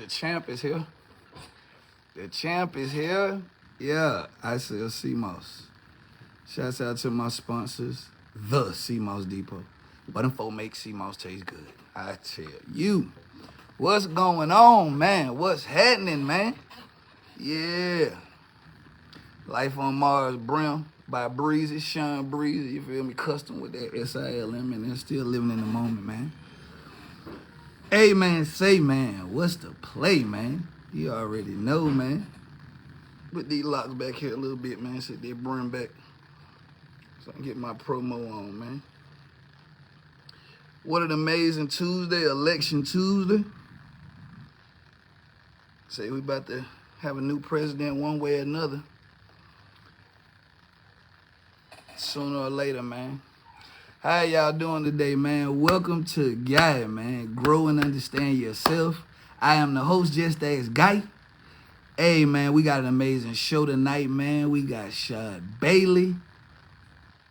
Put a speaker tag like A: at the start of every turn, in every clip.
A: The champ is here. The champ is here. Yeah, I sell CMOS. Shouts out to my sponsors, the CMOS Depot. But them folk make CMOS taste good. I tell you. What's going on, man? What's happening, man? Yeah. Life on Mars Brim by Breezy, Sean Breezy. You feel me? Custom with that SILM, and they're still living in the moment, man. Hey, man, say, man, what's the play, man? You already know, man. Put these locks back here a little bit, man. Sit that brim back so I can get my promo on, man. What an amazing Tuesday, Election Tuesday. Say we about to have a new president one way or another. Sooner or later, man. How y'all doing today, man? Welcome to Guy, man. Grow and understand yourself. I am the host, Just Ask Guy. Hey, man, we got an amazing show tonight, man. We got Shad Bailey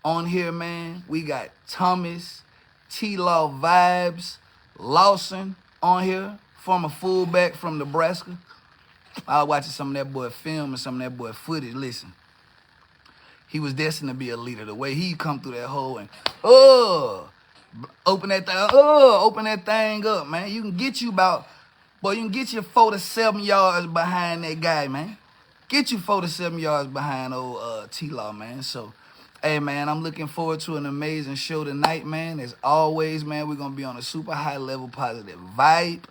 A: on here, man. We got Thomas, TEELAWVIBES, Lawson on here, former fullback from Nebraska. I was watching some of that boy film and some of that boy footage. Listen, he was destined to be a leader. The way he come through that hole and, open that thing up, man. You can get you 4 to 7 yards behind that guy, man. Get you 4 to 7 yards behind old T-Law, man. So, hey, man, I'm looking forward to an amazing show tonight, man. As always, man, we're going to be on a super high level positive vibe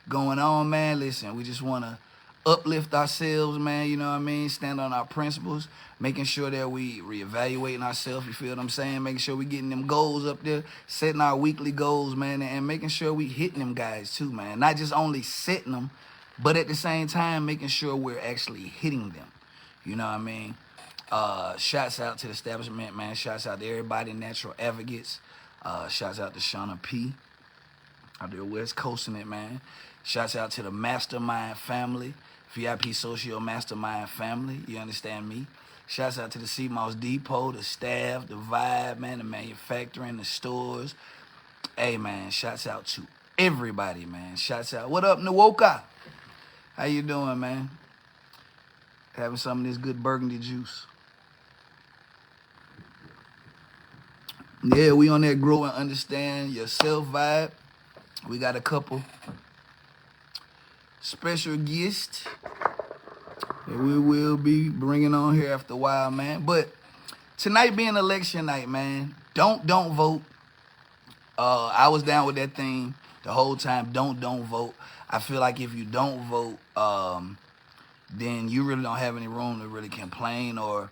A: going on, man. Listen, we just want to uplift ourselves, man, you know what I mean? Stand on our principles, making sure that we reevaluating ourselves, you feel what I'm saying? Making sure we getting them goals up there, setting our weekly goals, man, and making sure we hitting them guys too, man. Not just only setting them, but at the same time, making sure we're actually hitting them. You know what I mean? Shouts out to the establishment, man. Shouts out to everybody, Natural Advocates. Shouts out to Shauna P. out there West Coasting it, man. Shouts out to the Mastermind family. VIP Social Mastermind family, you understand me? Shouts out to the CMOS Depot, the staff, the vibe, man, the manufacturing, the stores. Hey, man, shouts out to everybody, man. Shouts out. What up, Nwoka? How you doing, man? Having some of this good burgundy juice. Yeah, we on that grow and understand yourself vibe. We got a couple special guests that we will be bringing on here after a while, man. But tonight being election night, man, don't vote. I was down with that thing the whole time. Don't vote. I feel like if you don't vote, then you really don't have any room to really complain or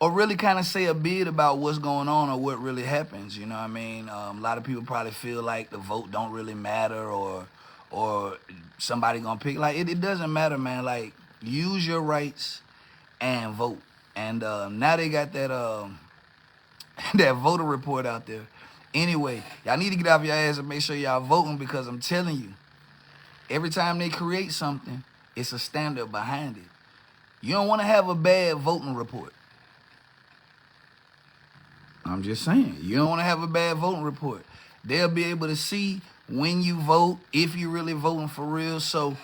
A: really kind of say a bit about what's going on or what really happens. You know what I mean? A lot of people probably feel like the vote don't really matter or somebody gonna pick. Like, it doesn't matter, man. Like, use your rights and vote. And now they got that that voter report out there. Anyway, y'all need to get off your ass and make sure y'all voting, because I'm telling you, every time they create something, it's a standard behind it. You don't want to have a bad voting report. I'm just saying, you don't want to have a bad voting report. They'll be able to see when you vote, if you're really voting for real. So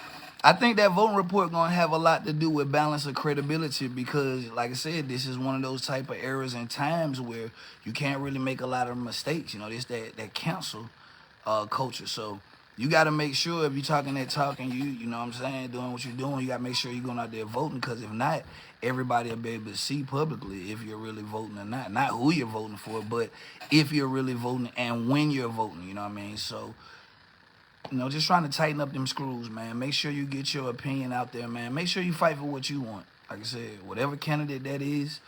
A: I think that voting report going to have a lot to do with balance of credibility, because, like I said, this is one of those type of eras and times where you can't really make a lot of mistakes. You know, this that cancel culture. So you got to make sure if you're talking that talk and you know what I'm saying, doing what you're doing, you got to make sure you're going out there voting, because if not, everybody will be able to see publicly if you're really voting or not. Not who you're voting for, but if you're really voting and when you're voting, you know what I mean? So, you know, just trying to tighten up them screws, man. Make sure you get your opinion out there, man. Make sure you fight for what you want. Like I said, whatever candidate that is,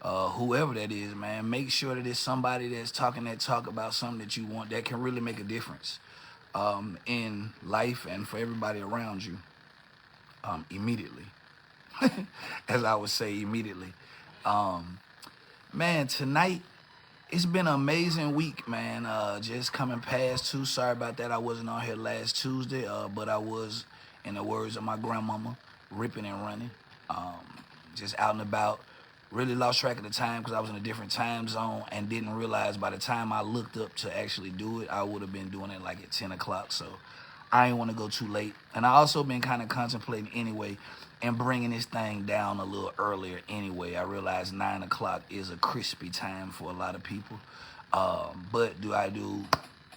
A: whoever that is, man, make sure that it's somebody that's talking that talk about something that you want that can really make a difference in life and for everybody around you immediately. As I would say, immediately. Man, tonight, it's been an amazing week, man. Just coming past too. Sorry about that. I wasn't on here last Tuesday, but I was, in the words of my grandmama, ripping and running. Just out and about. Really lost track of the time because I was in a different time zone and didn't realize by the time I looked up to actually do it, I would have been doing it like at 10 o'clock. So I ain't want to go too late. And I also been kind of contemplating anyway and bringing this thing down a little earlier anyway. I realize 9 o'clock is a crispy time for a lot of people. But do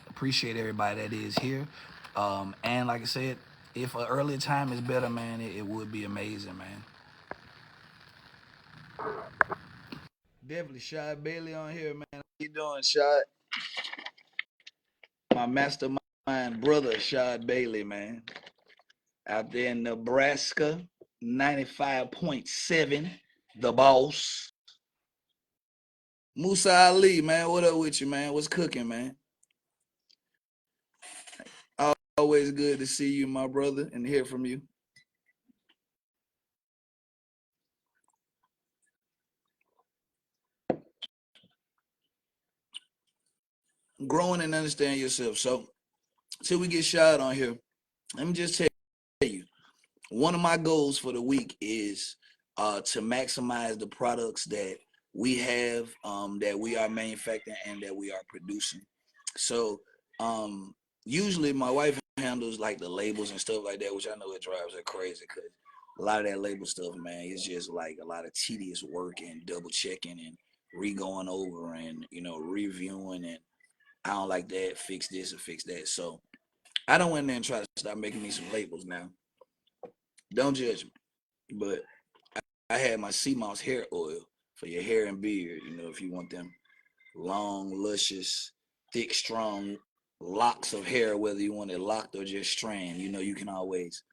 A: appreciate everybody that is here. And like I said, if an earlier time is better, man, it would be amazing, man. Definitely Shad Bailey on here, man. How you doing, Shad? My mastermind brother, Shad Bailey, man. Out there in Nebraska, 95.7, the boss. Musa Ali, man, what up with you, man? What's cooking, man? Always good to see you, my brother, and hear from you. Growing and understand yourself. So, till we get Shad on here, let me just tell you, one of my goals for the week is to maximize the products that we have, that we are manufacturing and that we are producing. So usually my wife handles like the labels and stuff like that, which I know it drives her crazy because a lot of that label stuff, man, is just like a lot of tedious work and double checking and re-going over and, reviewing, and I don't like that, fix this or fix that. So I don't went there and try to start making me some labels now. Don't judge me. But I had my sea moss hair oil for your hair and beard, if you want them long, luscious, thick, strong locks of hair, whether you want it locked or just strand, you can always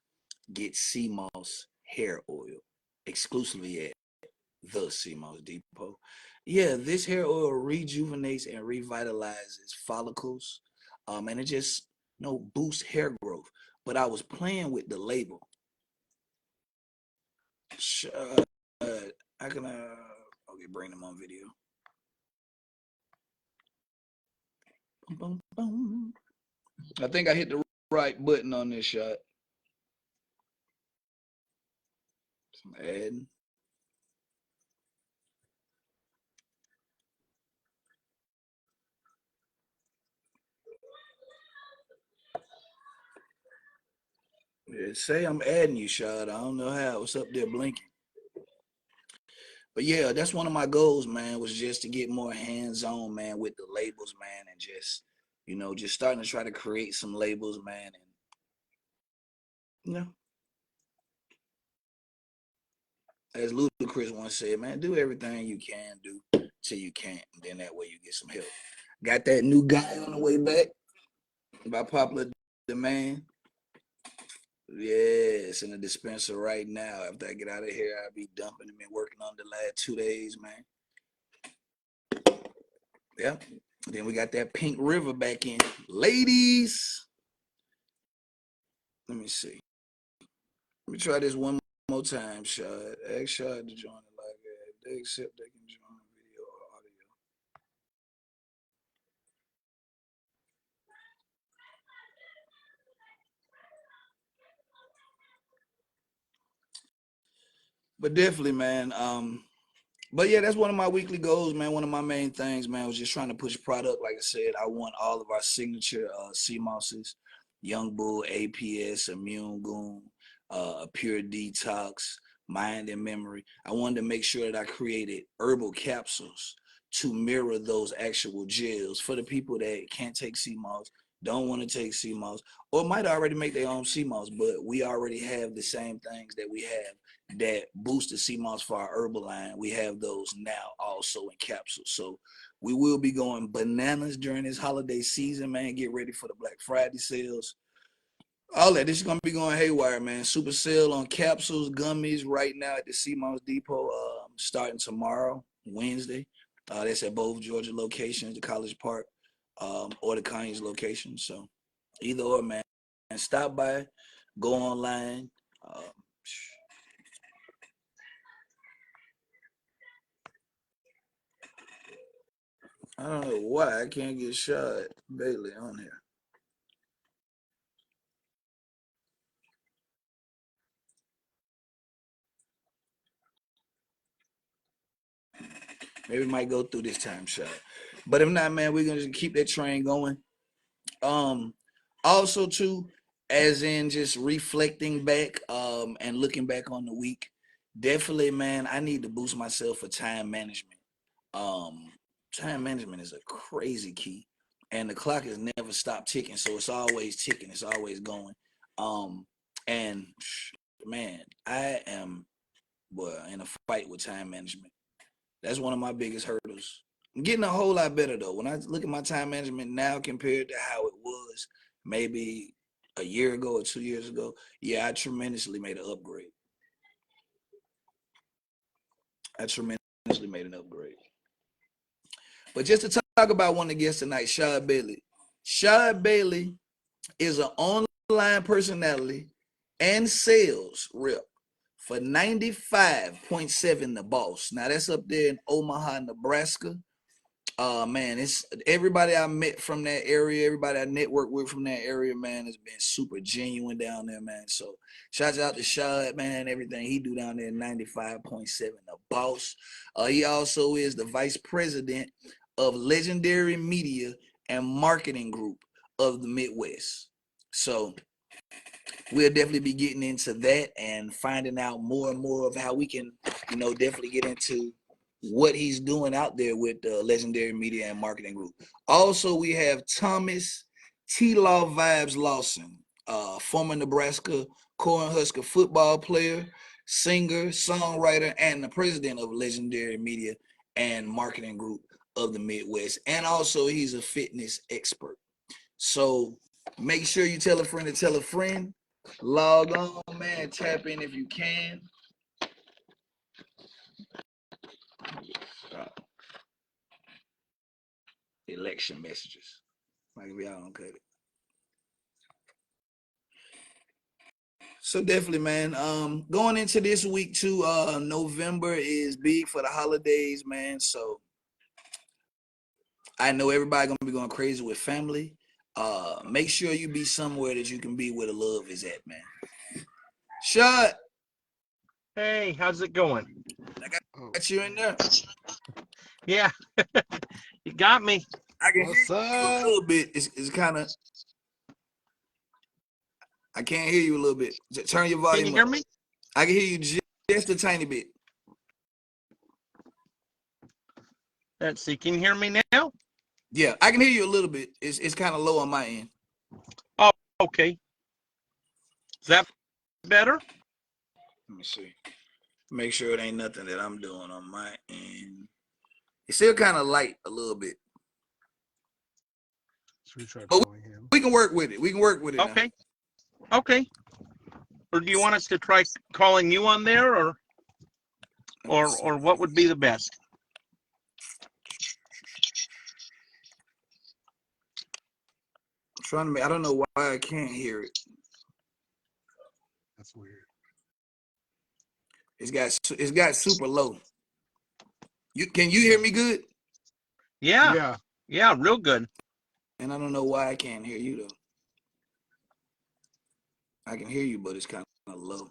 A: get sea moss hair oil exclusively at the Sea Moss Depot. Yeah, this hair oil rejuvenates and revitalizes follicles, and it just boosts hair growth. But I was playing with the label. How can I? Okay, bring them on video. Boom, boom. I think I hit the right button on this shot. Some adding. Yeah, say I'm adding you, Shad. I don't know how. What's up there blinking? But yeah, that's one of my goals, man, was just to get more hands-on, man, with the labels, man, and just, just starting to try to create some labels, man, and you know, as Ludacris once said, man, do everything you can do till you can't, and then that way you get some help. Got that new guy on the way back by popular demand. Yes, in the dispenser right now. After I get out of here, I'll be dumping them and working on the last 2 days, man. Yeah. Then we got that Pink River back in. Ladies, let me see. Let me try this one more time, Shad. Ask Shad to join the live. They accept they can join video or audio. But definitely, man. But yeah, that's one of my weekly goals, man. One of my main things, man, was just trying to push product. Like I said, I want all of our signature sea mosses, Young Bull, APS, Immune Goon, a Pure Detox, Mind and Memory. I wanted to make sure that I created herbal capsules to mirror those actual gels for the people that can't take sea moss, don't want to take sea moss, or might already make their own sea moss, but we already have the same things that we have that boost the sea moss for our herbal line. We have those now also in capsules. So we will be going bananas during this holiday season, man. Get ready for the Black Friday sales. All that. This is gonna be going haywire, man. Super sale on capsules, gummies right now at the Sea Moss Depot. Starting tomorrow, Wednesday. That's at both Georgia locations, the College Park, or the Conyers location. So either or, man. And stop by, go online. I don't know why I can't get Shad Bailey on here. Maybe it might go through this time, Shad. But if not, man, we're gonna just keep that train going. Also, too, as in just reflecting back and looking back on the week, definitely, man, I need to boost myself for time management. Um, Time management is a crazy key, and the clock has never stopped ticking, so it's always ticking, it's always going. And man, I am in a fight with time management. That's one of my biggest hurdles. I'm getting a whole lot better though. When I look at my time management now compared to how it was maybe a year ago or 2 years ago, yeah, I tremendously made an upgrade. I tremendously made an upgrade. But just to talk about one of the guests tonight, Shad Bailey. Shad Bailey is an online personality and sales rep for 95.7 The Boss. Now that's up there in Omaha, Nebraska. Man, it's everybody I met from that area, everybody I networked with from that area, man, has been super genuine down there, man. So shouts out to Shad, man, everything he do down there in 95.7 The Boss. He also is the vice president of Legendary Media and Marketing Group of the Midwest. So we'll definitely be getting into that and finding out more and more of how we can, definitely get into what he's doing out there with the Legendary Media and Marketing Group. Also, we have Thomas TEELAWVIBES Lawson, former Nebraska Cornhusker football player, singer, songwriter, and the president of Legendary Media and Marketing Group of the Midwest. And also, he's a fitness expert. So make sure you tell a friend to tell a friend. Log on, man. Tap in if you can. Election messages. Like if y'all don't cut it. So definitely, man. Going into this week too, November is big for the holidays, man. So I know everybody gonna be going crazy with family. Make sure you be somewhere that you can be where the love is at, man. Shad.
B: Hey, how's it going?
A: I got you in there.
B: Yeah, you got me.
A: I can hear you a little bit. It's kind of. I can't hear you a little bit. Turn your volume up.
B: Can you hear me?
A: I can hear you just a tiny bit.
B: Let's see. Can you hear me now?
A: Yeah, I can hear you a little bit. It's kind of low on my end.
B: Oh, okay. Is that better?
A: Let me see. Make sure it ain't nothing that I'm doing on my end. It's still kind of light a little bit.
C: Should we try
A: but
C: calling him?
A: we can work with it. We can work with it.
B: Okay. Now. Okay. Or do you want us to try calling you on there, or what would be the best?
A: I'm trying to make. I don't know why I can't hear it.
C: That's weird.
A: It's got super low. Can you hear me good?
B: Yeah, real good.
A: And I don't know why I can't hear you though. I can hear you, but it's kind of low.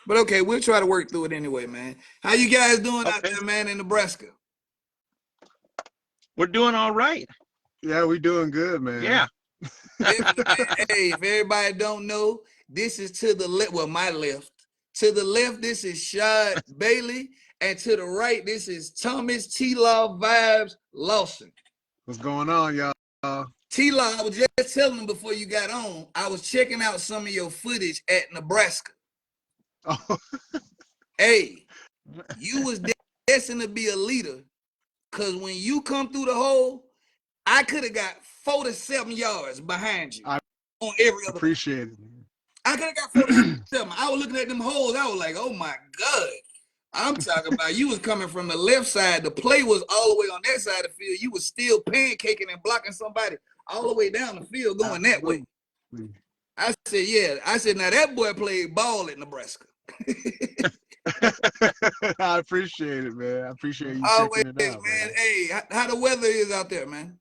A: But okay, we'll try to work through it anyway, man. How you guys doing out there, man, in Nebraska?
B: We're doing all right.
C: Yeah, we doing good, man.
B: Yeah.
A: Hey, if everybody don't know, this is to the left. Well, my left. To the left, this is Shad Bailey, and to the right, this is Thomas TEELAWVIBES Lawson.
C: What's going on, y'all?
A: T-Law, I was just telling him before you got on, I was checking out some of your footage at Nebraska.
C: Oh.
A: Hey, you was destined to be a leader, because when you come through the hole, I could have got 47 yards behind you on every other.
C: Appreciate it, man.
A: I could have got 47. I was looking at them holes. I was like, oh my God. I'm talking about you was coming from the left side. The play was all the way on that side of the field. You was still pancaking and blocking somebody all the way down the field going that way. I said, yeah. I said, now that boy played ball at Nebraska.
C: I appreciate it, man. I appreciate you
A: Always,
C: checking it out,
A: man. Hey, how the weather is out there, man?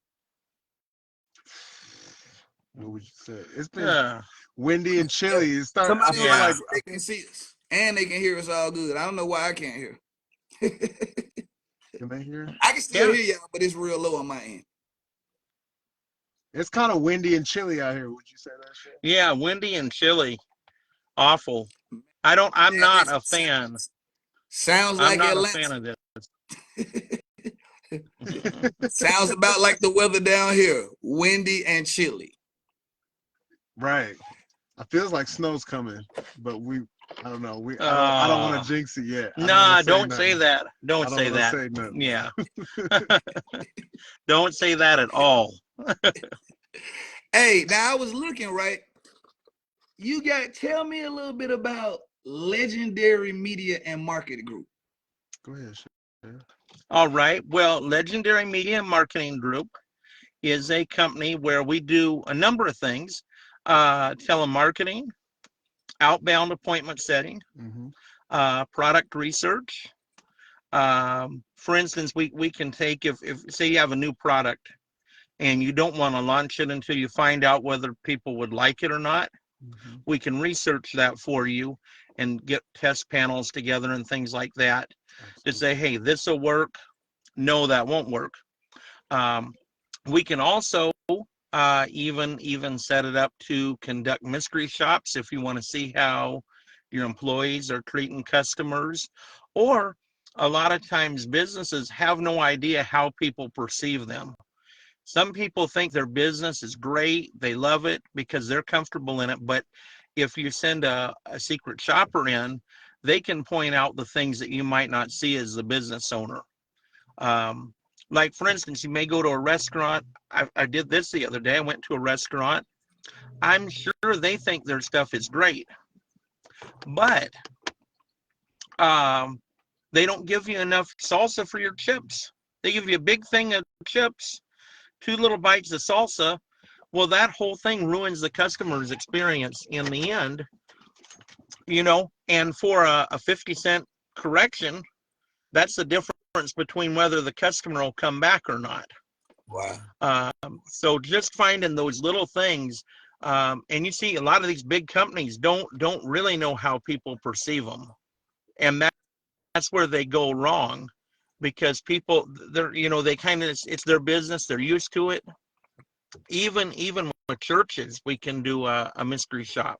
C: What would you say? It's been windy and chilly. It's starting.
A: Somebody
C: like
A: they can see us and they can hear us all good. I don't know why I can't hear.
C: Can they hear?
A: I can still hear y'all, but it's real low on my end.
C: It's kind of windy and chilly out here. Would you say that shit?
B: Yeah, windy and chilly. Awful. I'm not a fan.
A: Sounds
B: I'm
A: like
B: not
A: Atlanta.
B: a fan of this.
A: Sounds about like the weather down here. Windy and chilly.
C: Right. It feels like snow's coming, but I don't know. I don't want to jinx it yet.
B: Nah, don't say that. Don't say that.
C: Say nothing.
B: Yeah. Don't say that at all.
A: Hey, now I was looking, right? Tell me a little bit about Legendary Media and Marketing Group.
C: Go ahead.
B: All right. Well, Legendary Media and Marketing Group is a company where we do a number of things. Telemarketing, outbound appointment setting, product research. For instance, we can take, if say you have a new product and you don't want to launch it until you find out whether people would like it or not, we can research that for you and get test panels together and things like that. Absolutely. To say, hey, this will work. No, that won't work. We can also even set it up to conduct mystery shops if you want to see how your employees are treating customers, or a lot of times businesses have no idea how people perceive them. Some people think their business is great, they love it because they're comfortable in it, but if you send a secret shopper in, they can point out the things that you might not see as the business owner. Like, for instance, you may go to a restaurant. I did this the other day. I went to a restaurant. I'm sure they think their stuff is great, but they don't give you enough salsa for your chips. They give you a big thing of chips, 2 little bites of salsa. Well, that whole thing ruins the customer's experience in the end, and for a 50-cent correction, that's the difference between whether the customer will come back or not.
A: Wow.
B: So just finding those little things, and you see a lot of these big companies don't really know how people perceive them, and that's where they go wrong, because people, they kind of, it's their business, they're used to it. Even with churches, we can do a mystery shop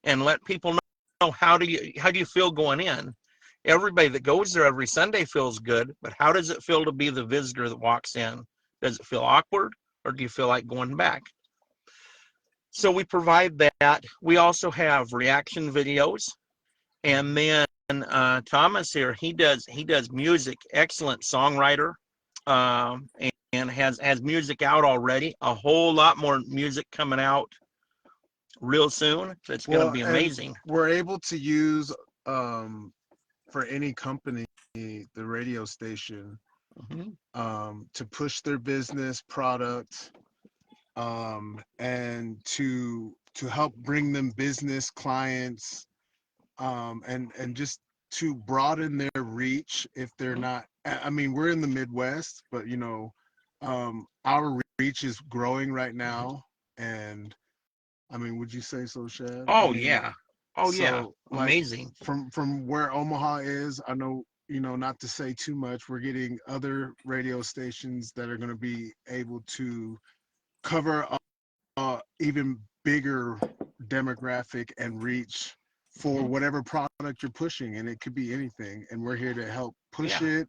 B: and let people know how do you feel going in. Everybody that goes there every Sunday feels good, but how does it feel to be the visitor that walks in? Does it feel awkward, or do you feel like going back? So we provide that. We also have reaction videos, and then Thomas here, he does music, excellent songwriter, and has music out already. A whole lot more music coming out real soon. It's going to be amazing.
C: We're able to use for any company the radio station to push their business product, and to help bring them business clients, and just to broaden their reach if they're not. I mean, we're in the Midwest, but our reach is growing right now, and I mean, would you say so, Shad?
B: Oh, yeah. Oh, so, yeah. Amazing.
C: Like, from where Omaha is, I know, not to say too much, we're getting other radio stations that are going to be able to cover even bigger demographic and reach for whatever product you're pushing. And it could be anything. And we're here to help push it,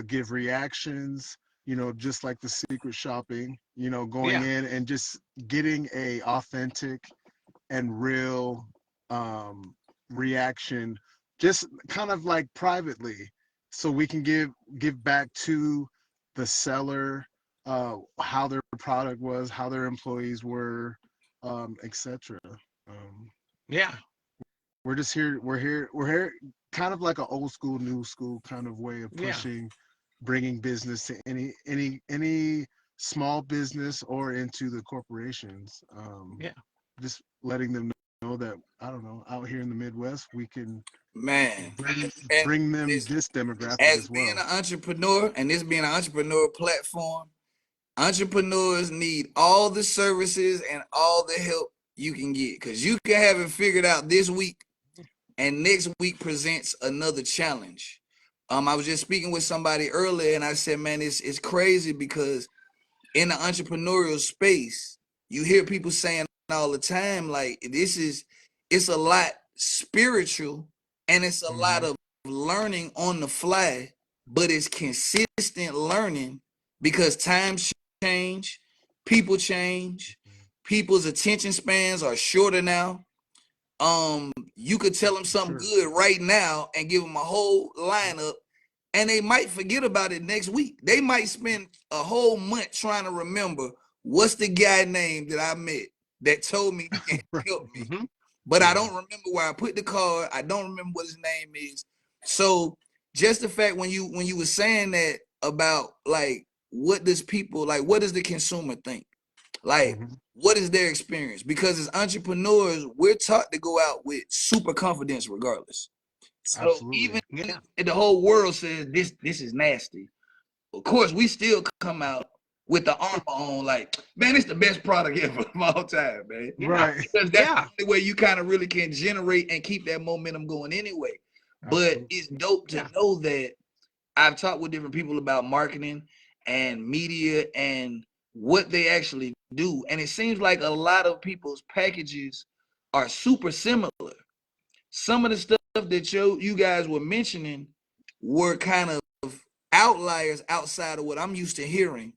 C: give reactions, just like the secret shopping, going in and just getting a authentic and real reaction, just kind of like privately, so we can give back to the seller how their product was, how their employees were, etc. We're just here. We're here kind of like an old school, new school kind of way of pushing, bringing business to any small business or into the corporations. Just letting them know that, I don't know, out here in the Midwest, we can bring them this demographic as well.
A: Being an entrepreneur, and this being an entrepreneur platform, entrepreneurs need all the services and all the help you can get, because you can have it figured out this week and next week presents another challenge. I was just speaking with somebody earlier, and I said, man, it's crazy because in the entrepreneurial space, you hear people saying all the time, like it's a lot spiritual and it's a lot of learning on the fly, but it's consistent learning because times change, people change, people's attention spans are shorter now. You could tell them something good right now and give them a whole lineup, and they might forget about it next week. They might spend a whole month trying to remember what's the guy name that I met that told me he can help me. But I don't remember where I put the card. I don't remember what his name is. So just the fact when you were saying that about like what does the consumer think? Like, what is their experience? Because as entrepreneurs, we're taught to go out with super confidence regardless. So even if the whole world says this is nasty, of course we still come out with the armor on, like, man, it's the best product ever of all time, man.
C: Right.
A: Because that's the only way you kind of really can generate and keep that momentum going anyway. But it's dope to know that I've talked with different people about marketing and media and what they actually do. And it seems like a lot of people's packages are super similar. Some of the stuff that you guys were mentioning were kind of outliers outside of what I'm used to hearing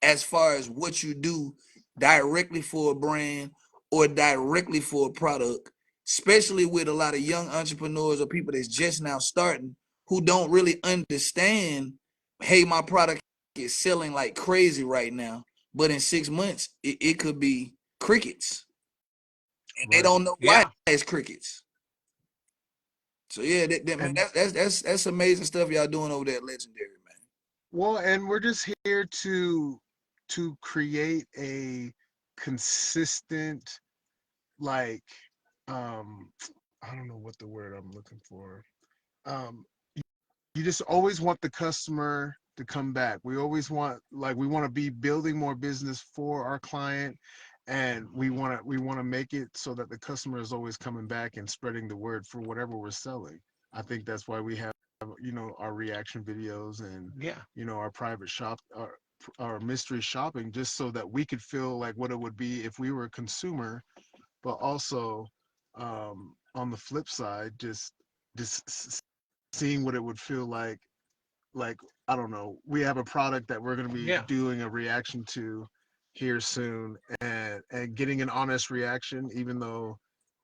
A: as far as what you do directly for a brand or directly for a product, especially with a lot of young entrepreneurs or people that's just now starting who don't really understand, hey, my product is selling like crazy right now, but in 6 months, it could be crickets. And they don't know why it's crickets. So yeah, that's amazing stuff y'all doing over there at Legendary, man.
C: Well, and we're just here to create a consistent, like, I don't know what the word I'm looking for. Um, you just always want the customer to come back. We always want, like, we want to be building more business for our client, and we want to make it so that the customer is always coming back and spreading the word for whatever we're selling. I think that's why we have, our reaction videos and our private shop, our mystery shopping, just so that we could feel like what it would be if we were a consumer, but also, on the flip side, just seeing what it would feel like, I don't know, we have a product that we're going to be doing a reaction to here soon, and getting an honest reaction, even though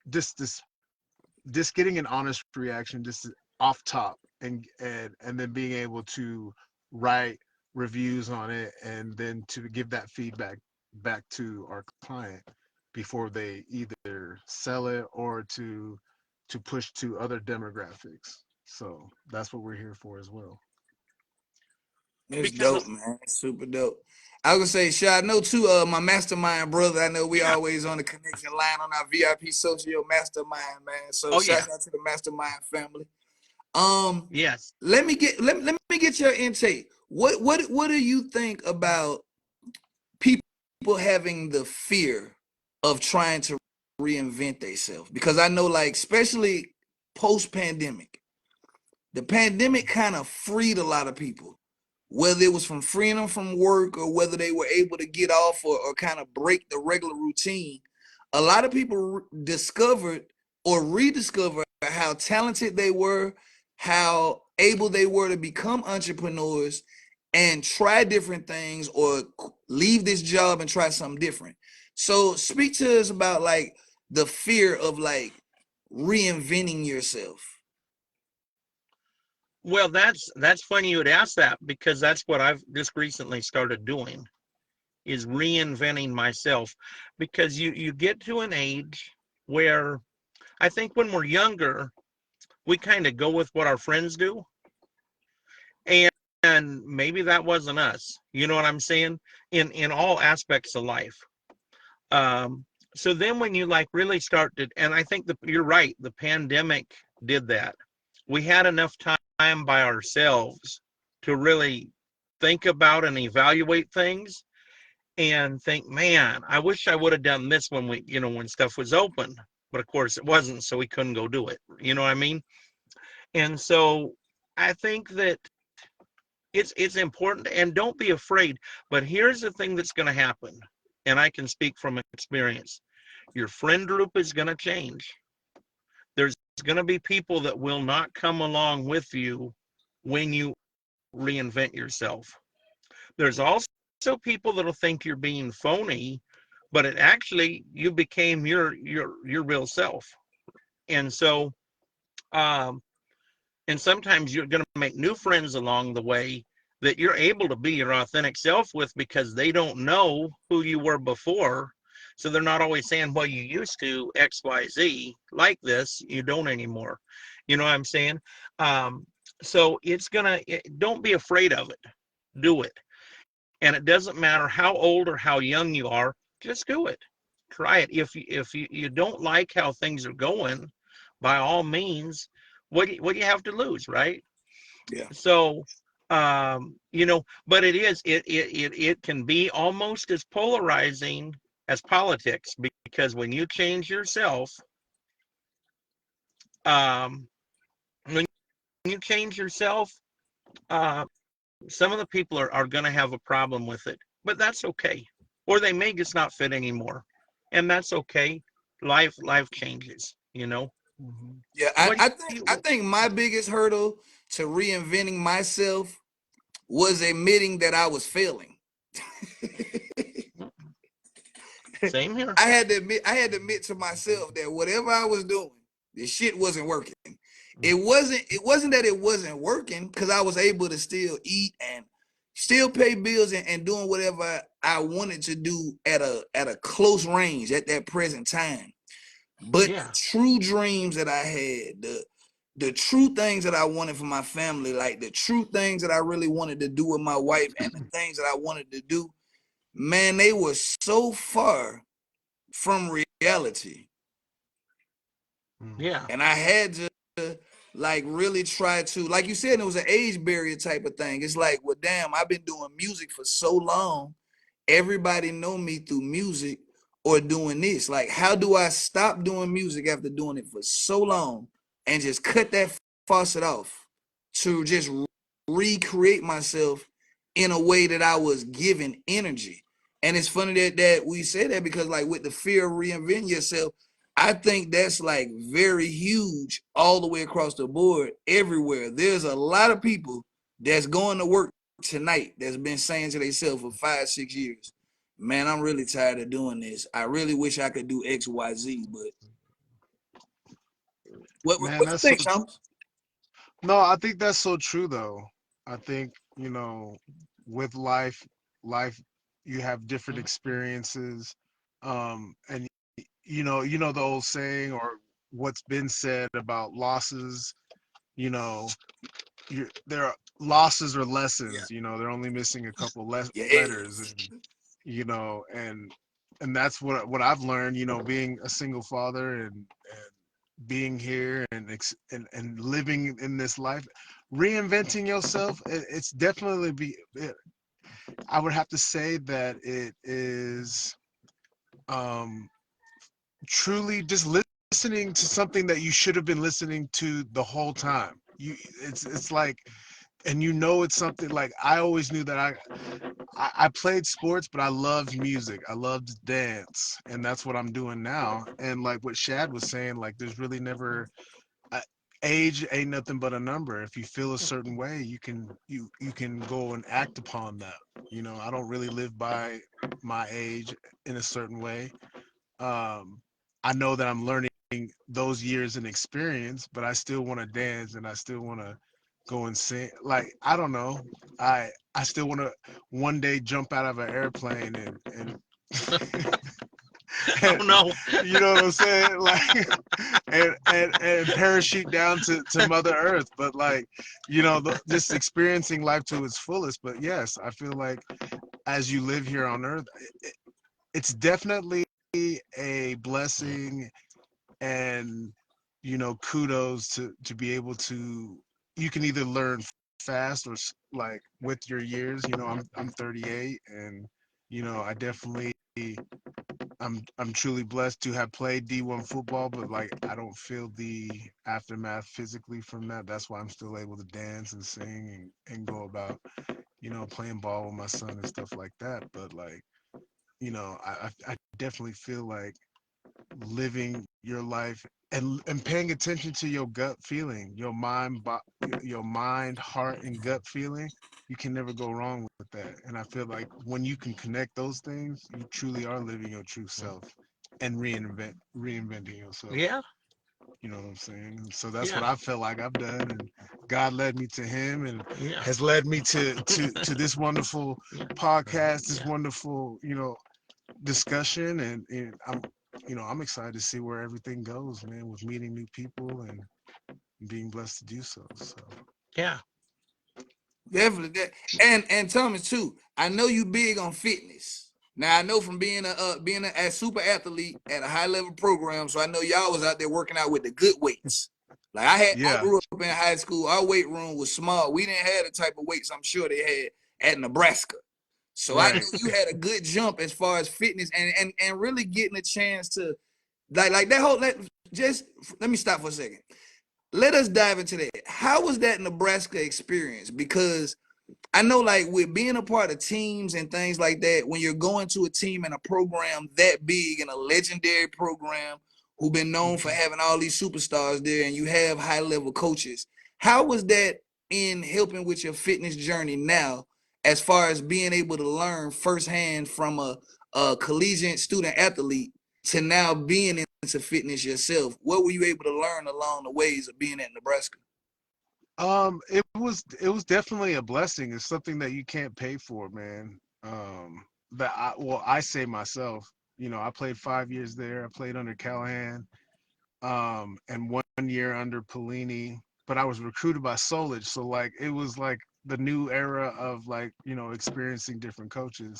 C: just getting an honest reaction just off top, and then being able to write reviews on it, and then to give that feedback back to our client before they either sell it or to push to other demographics. So that's what we're here for as well.
A: It's dope, man. It's super dope. I was gonna say, Shad, I know too, my mastermind brother. I know we always on the connection line on our VIP Socio Mastermind, man. So shout out to the Mastermind family. Let me get your intake. What do you think about people having the fear of trying to reinvent themselves? Because I know, like, especially post-pandemic, the pandemic kind of freed a lot of people, whether it was from freeing them from work or whether they were able to get off or kind of break the regular routine. A lot of people discovered or rediscovered how talented they were, how able they were to become entrepreneurs and try different things or leave this job and try something different. So speak to us about like the fear of like reinventing yourself.
B: Well, that's funny you would ask that, because that's what I've just recently started doing, is reinventing myself. Because you get to an age where I think when we're younger, we kind of go with what our friends do. And maybe that wasn't us. You know what I'm saying? In all aspects of life. So then when you like really start to, and I think you're right, the pandemic did that. We had enough time by ourselves to really think about and evaluate things and think, man, I wish I would have done this when when stuff was open. But of course it wasn't, so we couldn't go do it. You know what I mean? And so I think that it's important, and don't be afraid. But here's the thing that's going to happen, and I can speak from experience. Your friend group is going to change. There's going to be people that will not come along with you when you reinvent yourself. There's also people that'll think you're being phony, but it actually you became your real self. And so um and sometimes you're going to make new friends along the way that you're able to be your authentic self with, because they don't know who you were before. So they're not always saying, well, you used to XYZ like this, you don't anymore. You know what I'm saying? um so don't be afraid of it. Do it. And it doesn't matter how old or how young you are, just do it. Try it. If you don't like how things are going, by all means, what do you have to lose, right?
A: Yeah.
B: So but it can be almost as polarizing as politics, because when you change yourself, um when you change yourself, uh some of the people are going to have a problem with it, but that's okay. Or they may just not fit anymore, and that's okay. Life changes, you know.
C: Mhm.
A: Yeah,
B: What do
A: I
B: you?
A: think my biggest hurdle to reinventing myself was admitting that I was failing.
B: Same here.
A: I had to admit to myself that whatever I was doing, the shit wasn't working.
C: Mm.
A: It wasn't that it wasn't working, because I was able to still eat and still pay bills and doing whatever I wanted to do at a close range at that present time. But the
B: Yeah.
A: true dreams that I had, the true things that I wanted for my family, like the true things that I really wanted to do with my wife and the things that I wanted to do, man, they were so far from reality.
C: Mm.
B: Yeah.
A: And I had to like really try to, like you said, it was an age barrier type of thing. It's like, well, damn, I've been doing music for so long. Everybody know me through music or doing this. Like, how do I stop doing music after doing it for so long and just cut that faucet off to just recreate myself in a way that I was given energy? And it's funny that we say that, because like with the fear of reinventing yourself, I think that's like very huge all the way across the board everywhere. There's a lot of people that's going to work tonight that's been saying to themselves for 5, 6 years, man, I'm really tired of doing this. I really wish I could do X, Y, Z. But
C: Man,
A: what you
C: that's so
A: think, Thomas?
C: no, I think that's so true though. I think, with life you have different experiences. And you know the old saying or what's been said about losses, you know, there are losses or
A: Yeah,
C: lessons, they're only missing a couple letters.
A: yes,
C: And and that's what I've learned, being a single father and being here and living in this life, reinventing yourself. It's definitely I would have to say that it is um truly just listening to something that you should have been listening to the whole time. It's like, and it's something like I always knew that I played sports, but I loved music. I loved dance, and that's what I'm doing now. And like what Shad was saying, like there's really never uh, age ain't nothing but a number. If you feel a certain way, you can go and act upon that. I don't really live by my age in a certain way. Um, I know that I'm learning those years and experience, but I still want to dance and I still want to go and sing. Like I don't know, I still want to one day jump out of an airplane and
B: Oh
C: and
B: no.
C: you know what I'm saying, like and parachute down to Mother Earth. But like just experiencing life to its fullest. But yes, I feel like as you live here on Earth, it's definitely a blessing and kudos to be able to you can either learn fast or like with your years. I'm 38 and I definitely I'm truly blessed to have played D1 football, but like I don't feel the aftermath physically from that. That's why I'm still able to dance and sing and go about, playing ball with my son and stuff like that. But like, I definitely feel like living your life and paying attention to your gut feeling, your mind, heart, and gut feeling. You can never go wrong with that. And I feel like when you can connect those things, you truly are living your true self and reinventing yourself.
B: Yeah.
C: You know what I'm saying? And so that's
B: Yeah.
C: what I feel like I've done, and God led me to Him, and
B: Yeah.
C: has led me to this wonderful podcast, this
B: Yeah.
C: wonderful discussion, and I'm excited to see where everything goes, man, with meeting new people and being blessed to do so. So
B: Yeah.
A: Definitely that. And Thomas too, I know you big on fitness. Now I know from being a super athlete at a high level program, so I know y'all was out there working out with the good weights. Like I
C: yeah,
A: grew up in high school. Our weight room was small. We didn't have the type of weights I'm sure they had at Nebraska. So I know
C: right.
A: you had a good jump as far as fitness and really getting a chance to like that whole just let me stop for a second. Let us dive into that. How was that Nebraska experience? Because I know, like, with being a part of teams and things like that, when you're going to a team and a program that big and a legendary program who've been known for
C: Mhm.
A: having all these superstars there, and you have high level coaches, how was that in helping with your fitness journey now, as far as being able to learn firsthand from a collegiate student athlete to now being into fitness yourself? What were you able to learn along the ways of being at Nebraska?
C: It was definitely a blessing. It's something that you can't pay for, man. I say myself, I played 5 years there. I played under Callahan, and 1 year under Pelini, but I was recruited by Solich, so like it was like the new era of like experiencing different coaches.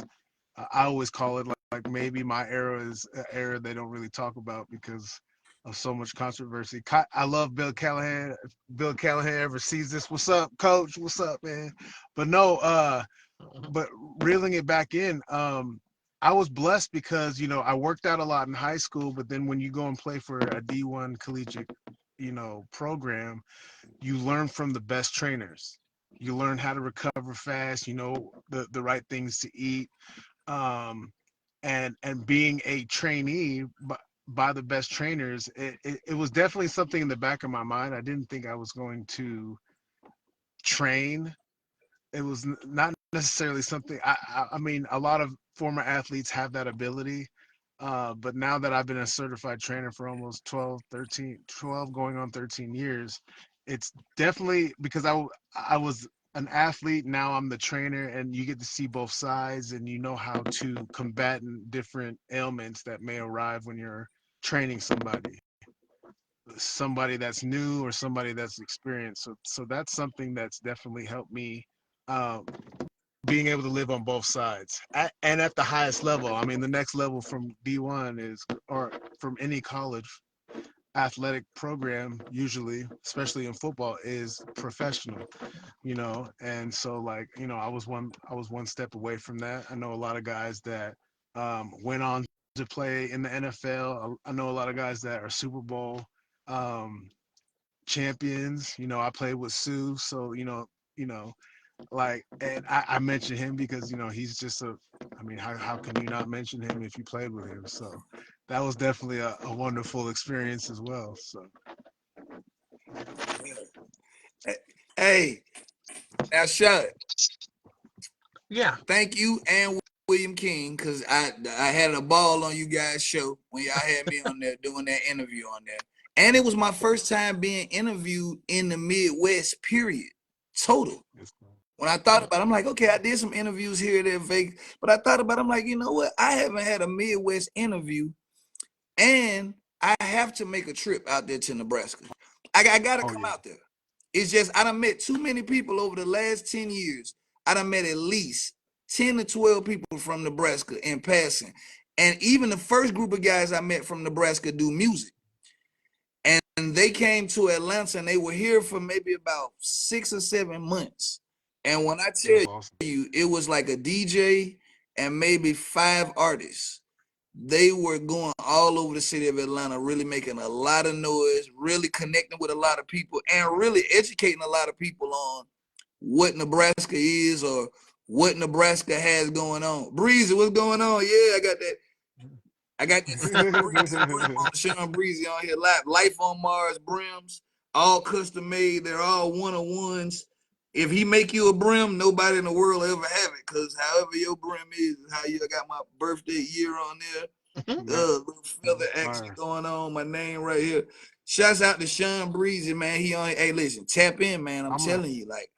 C: I always call it like maybe my era is an era they don't really talk about because of so much controversy. I love Bill Callahan. If Bill Callahan ever sees this, what's up, coach? What's up, man? But no, but reeling it back in, I was blessed because I worked out a lot in high school, but then when you go and play for a D1 collegiate, program, you learn from the best trainers. You learn how to recover fast, the right things to eat, um, and being a trainee by the best trainers, it was definitely something in the back of my mind. I didn't think I was going to train. It was not necessarily something. I mean, a lot of former athletes have that ability, but now that I've been a certified trainer for almost 12 going on 13 years, it's definitely because I was an athlete. Now I'm the trainer, and you get to see both sides, and you know how to combat different ailments that may arrive when you're training somebody that's new or somebody that's experienced. So that's something that's definitely helped me, um, being able to live on both sides and at the highest level. I mean, the next level from D1 is, or from any college athletic program, usually, especially in football, is professional. And so like I was one step away from that. I know a lot of guys that went on to play in the NFL. I know a lot of guys that are Super Bowl um, champions. I played with Sue, so you know, like, and I mentioned him because he's just a. I mean, how can you not mention him if you played with him? So that was definitely a wonderful experience as well. So
A: Hey, now Shad,
B: Yeah.
A: thank you and William King, because I had a ball on you guys' show when y'all had me on there doing that interview on there. And it was my first time being interviewed in the Midwest, period. Total. When I thought about it, I'm like, okay, I did some interviews here there in Vegas, but I thought about it, I'm like, you know what? I haven't had a Midwest interview, and I have to make a trip out there to Nebraska. I gotta
C: oh
A: come
C: yeah,
A: out there. It's just I done met too many people over the last 10 years. I done met at least 10 to 12 people from Nebraska in passing. And even the first group of guys I met from Nebraska do music. And they came to Atlanta and they were here for maybe about 6 or 7 months. And when I tell
C: that's awesome.
A: you, it was like a DJ and maybe 5 artists they were going all over the city of Atlanta, really making a lot of noise, really connecting with a lot of people, and really educating a lot of people on what Nebraska is or what Nebraska has going on. Breezy, what's going on? Yeah, I got that. I got that Sean Breezy brim on, Sean Breezy on here live. Life on Mars brims, all custom made. They're all one-on-ones. If he make you a brim, nobody in the world will ever have it. Cause however your brim is how you got my birthday year on there. Little feather action going on. My name right here. Shouts out to Sean Breezy, man. He on. Hey, listen, tap in, man. I'm telling you, like.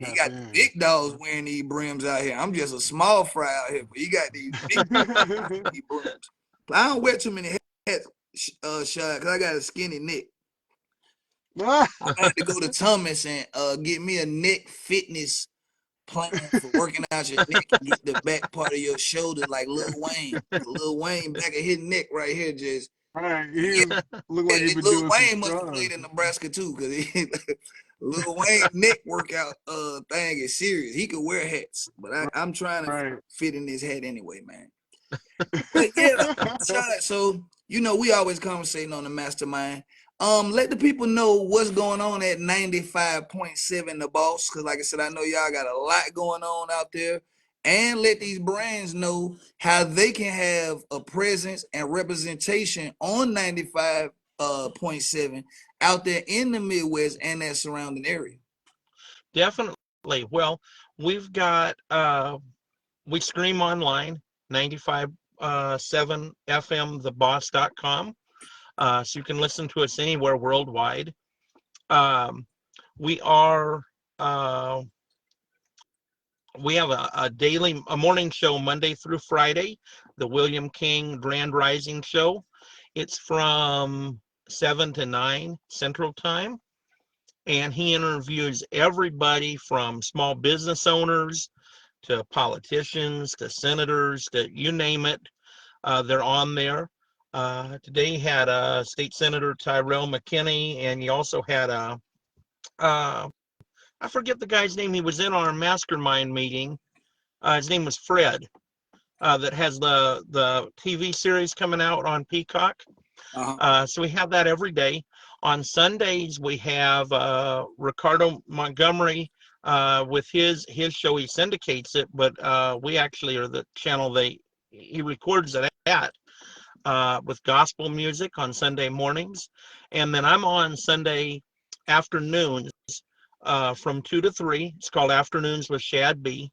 A: He got the big dogs wearing these brims out here. I'm just a small fry out here, but he got these big these brims. I don't wear too many hats, Shad, because I got a skinny neck. I had to go to Thomas and get me a neck fitness plan for working out your neck and get the back part of your shoulder like Lil Wayne. Lil Wayne back of his neck right here just.
C: Right, he look like he been
A: Lil
C: doing
A: Wayne
C: some
A: must have played in Nebraska too, because Lil Wayne neck workout thing is serious. He could wear hats, but I'm trying to fit in his hat anyway, man. But yeah, so we always conversating on the mastermind. Let the people know what's going on at 95.7 The Boss, because like I said, I know y'all got a lot going on out there. And let these brands know how they can have a presence and representation on 95.7 out there in the Midwest and that surrounding area.
B: Definitely. Well, we've got we stream online, 95.7fmtheboss.com. So you can listen to us anywhere worldwide. We have a morning show Monday through Friday, the William King Grand Rising Show. It's from 7 to 9 Central Time. And he interviews everybody from small business owners to politicians to senators to you name it. They're on there. Today he had State Senator Tyrell McKinney, and he also had I forget the guy's name. He was in our mastermind meeting. His name was Fred, that has the TV series coming out on Peacock. So we have that every day. On Sundays, we have Ricardo Montgomery with his show. He syndicates it, but we actually are the channel he records it at with gospel music on Sunday mornings. And then I'm on Sunday afternoons from 2 to 3. It's called Afternoons with Shad B.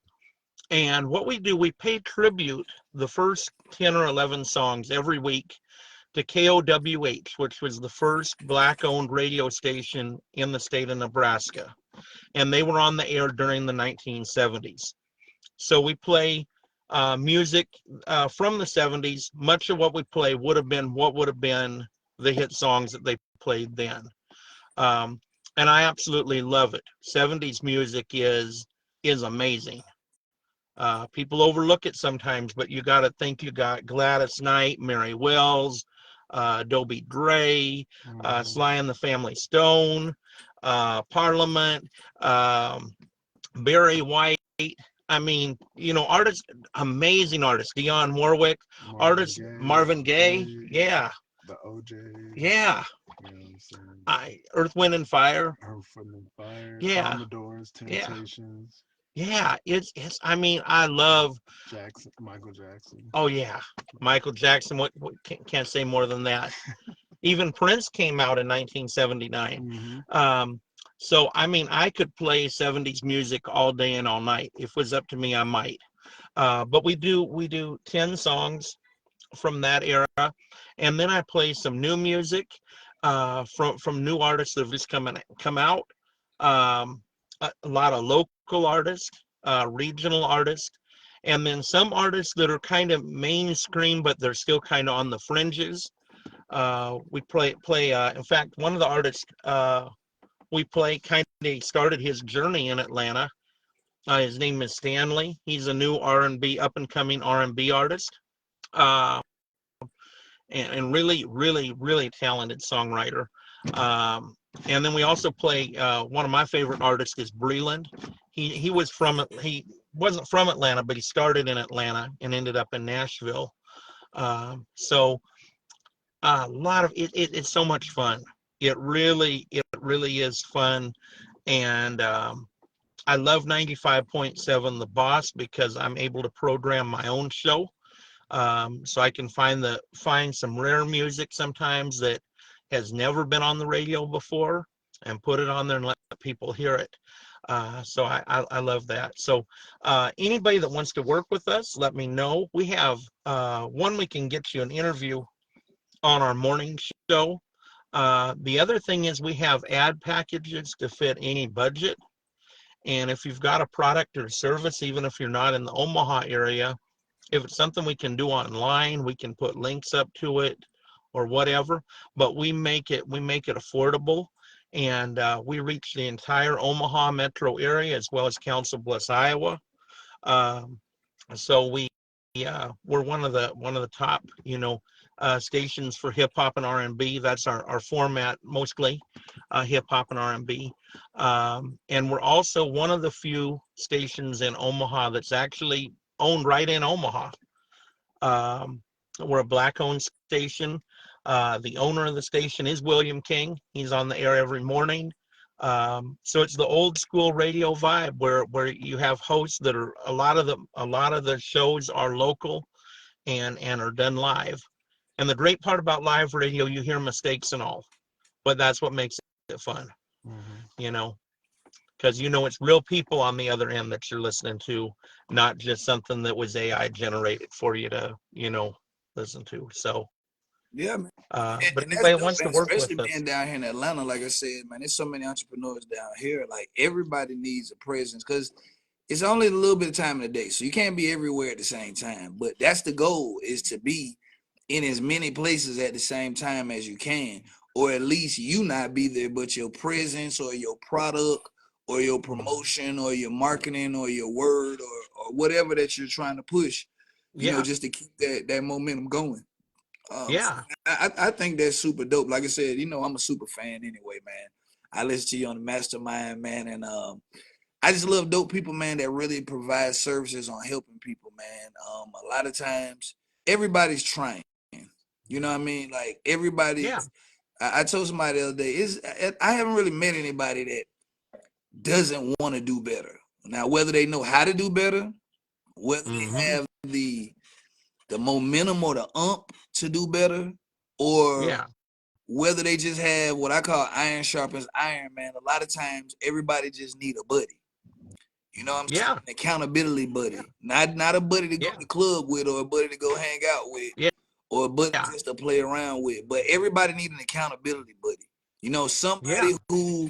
B: And what we do, we pay tribute the first 10 or 11 songs every week to KOWH, which was the first Black-owned radio station in the state of Nebraska. And they were on the air during the 1970s. So we play music from the 70s. Much of what we play would have been the hit songs that they played then. And I absolutely love it. 70s music is amazing. People overlook it sometimes, but you got to think you got Gladys Knight, Mary Wells, Dobie Gray, Sly and the Family Stone, Parliament, Barry White. I mean, artists, amazing artists. Dionne Warwick, Marvin Gaye. Yeah.
C: The OJs.
B: Yeah.
C: You know what I'm
B: Earth, Wind, and Fire.
C: Earth, Wind, and Fire.
B: Yeah.
C: Commodores, Temptations.
B: Yeah. It's. I mean, I love
C: Michael Jackson.
B: Oh yeah, Michael Jackson. What can't say more than that. Even Prince came out in 1979. So I mean, I could play 70s music all day and all night. If it was up to me, I might. But we do 10 songs from that era, and then I play some new music from new artists that have just come out. A lot of local artists, regional artists, and then some artists that are kind of mainstream, but they're still kind of on the fringes. We play. In fact, one of the artists we play kind of started his journey in Atlanta. His name is Stanley. He's a new R&B, up and coming R&B artist, and really, really, really talented songwriter. And then we also play one of my favorite artists is Breland. He wasn't from Atlanta, but he started in Atlanta and ended up in Nashville. So a lot of it's so much fun. It really is fun. And I love 95.7 The Boss because I'm able to program my own show. So I can find some rare music sometimes that has never been on the radio before and put it on there and let people hear it. So I love that. So anybody that wants to work with us, let me know. We have one, we can get you an interview on our morning show. The other thing is we have ad packages to fit any budget. And if you've got a product or service, even if you're not in the Omaha area, if it's something we can do online, we can put links up to it or whatever, but we make it affordable. And we reach the entire Omaha metro area as well as Council Bluffs, Iowa. Um, so we're one of the top, stations for hip hop and R&B. That's our format mostly, hip hop and R&B. And we're also one of the few stations in Omaha that's actually owned right in Omaha. Um, we're a black-owned station. The owner of the station is William King. He's on the air every morning. So it's the old school radio vibe where you have hosts that are a lot of the shows are local and are done live. And the great part about live radio, you hear mistakes and all, but that's what makes it fun,
C: Mm-hmm.
B: you know, because it's real people on the other end that you're listening to, not just something that was AI generated for you to, listen to. So,
A: Yeah, man.
B: but
A: And that's
B: anybody that
A: dope,
B: wants to
A: man.
B: work
A: Especially
B: with us,
A: being down here in Atlanta, like I said, man, there's so many entrepreneurs down here. Like everybody needs a presence because it's only a little bit of time in the day, so you can't be everywhere at the same time. But that's the goal: is to be in as many places at the same time as you can, or at least you not be there, but your presence or your product or your promotion or your marketing or your word or whatever that you're trying to push,
B: yeah,
A: just to keep that momentum going. So
B: yeah,
A: I think that's super dope. Like I said, I'm a super fan anyway, man. I listen to you on the Mastermind, man, and I just love dope people, man, that really provide services on helping people, man. A lot of times, everybody's trying. You know what I mean? Like everybody.
B: yeah,
A: I told somebody the other day, I haven't really met anybody that doesn't want to do better. Now, whether they know how to do better, whether they
B: mm-hmm,
A: have the momentum or the to do better, or
B: yeah,
A: whether they just have what I call iron sharpens iron, man. A lot of times, everybody just need a buddy. You know what I'm saying?
B: yeah,
A: An accountability
B: yeah,
A: buddy, not a buddy to go to
B: yeah,
A: the club with, or a buddy to go hang out with,
B: yeah,
A: or a buddy
B: yeah,
A: just to play around with. But everybody need an accountability buddy.
B: yeah,
A: Somebody who